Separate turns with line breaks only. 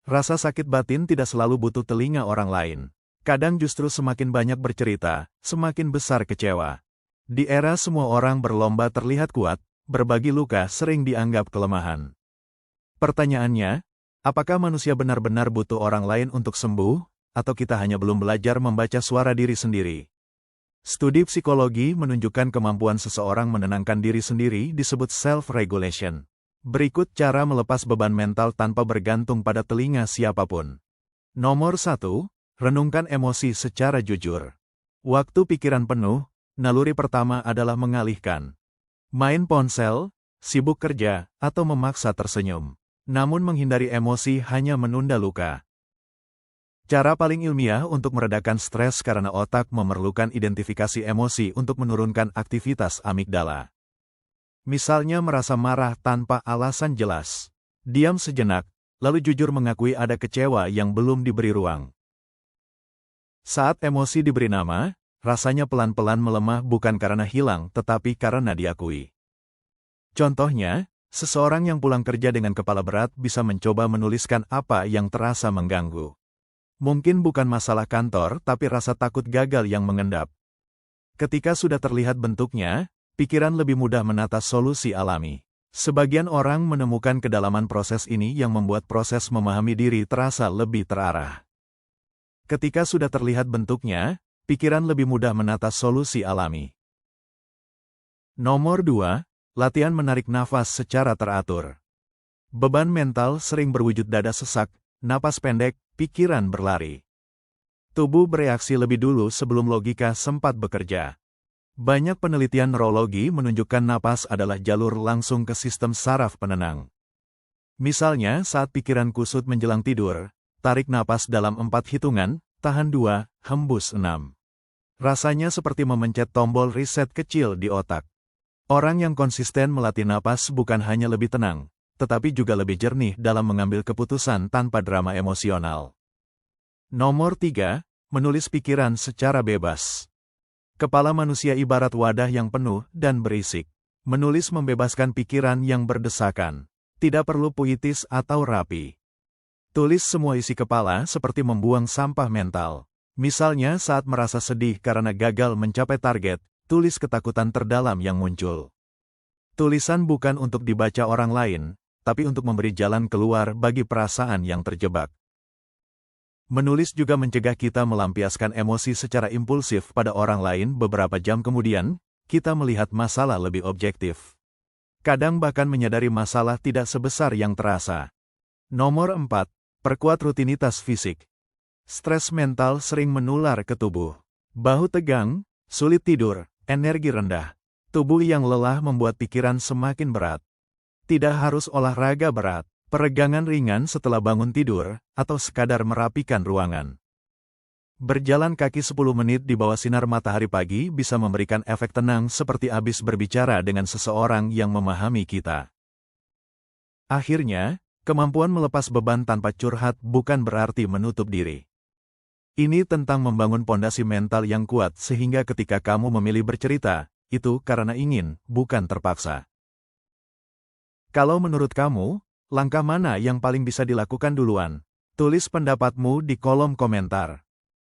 Rasa sakit batin tidak selalu butuh telinga orang lain. Kadang justru semakin banyak bercerita, semakin besar kecewa. Di era semua orang berlomba terlihat kuat, berbagi luka sering dianggap kelemahan. Pertanyaannya, apakah manusia benar-benar butuh orang lain untuk sembuh, atau kita hanya belum belajar membaca suara diri sendiri? Studi psikologi menunjukkan kemampuan seseorang menenangkan diri sendiri disebut self-regulation. Berikut cara melepas beban mental tanpa bergantung pada telinga siapapun. Nomor 1, renungkan emosi secara jujur. Waktu pikiran penuh, naluri pertama adalah mengalihkan. Main ponsel, sibuk kerja, atau memaksa tersenyum. Namun menghindari emosi hanya menunda luka. Cara paling ilmiah untuk meredakan stres karena otak memerlukan identifikasi emosi untuk menurunkan aktivitas amigdala. Misalnya merasa marah tanpa alasan jelas. Diam sejenak, lalu jujur mengakui ada kecewa yang belum diberi ruang. Saat emosi diberi nama, rasanya pelan-pelan melemah bukan karena hilang tetapi karena diakui. Contohnya, seseorang yang pulang kerja dengan kepala berat bisa mencoba menuliskan apa yang terasa mengganggu. Mungkin bukan masalah kantor tapi rasa takut gagal yang mengendap. Ketika sudah terlihat bentuknya, pikiran lebih mudah menata solusi alami. Sebagian orang menemukan kedalaman proses ini yang membuat proses memahami diri terasa lebih terarah. Ketika sudah terlihat bentuknya, pikiran lebih mudah menata solusi alami. Nomor 2, latihan menarik nafas secara teratur. Beban mental sering berwujud dada sesak, napas pendek, pikiran berlari. Tubuh bereaksi lebih dulu sebelum logika sempat bekerja. Banyak penelitian neurologi menunjukkan napas adalah jalur langsung ke sistem saraf penenang. Misalnya saat pikiran kusut menjelang tidur, tarik napas dalam 4 hitungan, tahan 2, hembus 6. Rasanya seperti memencet tombol reset kecil di otak. Orang yang konsisten melatih napas bukan hanya lebih tenang, tetapi juga lebih jernih dalam mengambil keputusan tanpa drama emosional. Nomor 3, menulis pikiran secara bebas. Kepala manusia ibarat wadah yang penuh dan berisik. Menulis membebaskan pikiran yang berdesakan. Tidak perlu puitis atau rapi. Tulis semua isi kepala seperti membuang sampah mental. Misalnya saat merasa sedih karena gagal mencapai target, tulis ketakutan terdalam yang muncul. Tulisan bukan untuk dibaca orang lain, tapi untuk memberi jalan keluar bagi perasaan yang terjebak. Menulis juga mencegah kita melampiaskan emosi secara impulsif pada orang lain. Beberapa jam kemudian, kita melihat masalah lebih objektif. Kadang bahkan menyadari masalah tidak sebesar yang terasa. Nomor 4, perkuat rutinitas fisik. Stres mental sering menular ke tubuh. Bahu tegang, sulit tidur, energi rendah. Tubuh yang lelah membuat pikiran semakin berat. Tidak harus olahraga berat, peregangan ringan setelah bangun tidur, atau sekadar merapikan ruangan. Berjalan kaki 10 menit di bawah sinar matahari pagi bisa memberikan efek tenang seperti habis berbicara dengan seseorang yang memahami kita. Akhirnya, kemampuan melepas beban tanpa curhat bukan berarti menutup diri. Ini tentang membangun pondasi mental yang kuat sehingga ketika kamu memilih bercerita, itu karena ingin, bukan terpaksa. Kalau menurut kamu, langkah mana yang paling bisa dilakukan duluan? Tulis pendapatmu di kolom komentar.